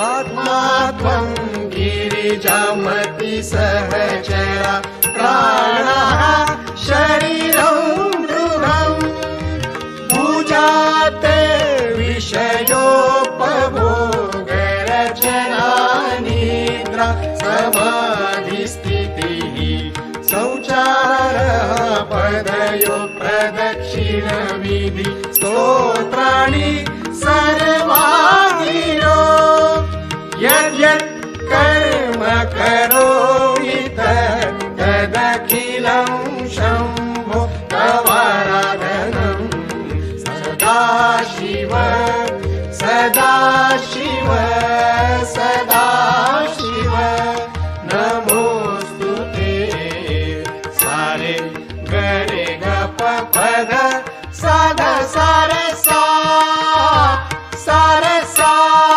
आत्मा त्वं गिरिजामति सहचरा प्राणः शरीरं मृगम् पूजाते विषयोपभोगरचना निद्रा समाधिस्थितिः शौचारः पदयो प्रदक्षिणविधि स्तोत्राणि सर्वाणि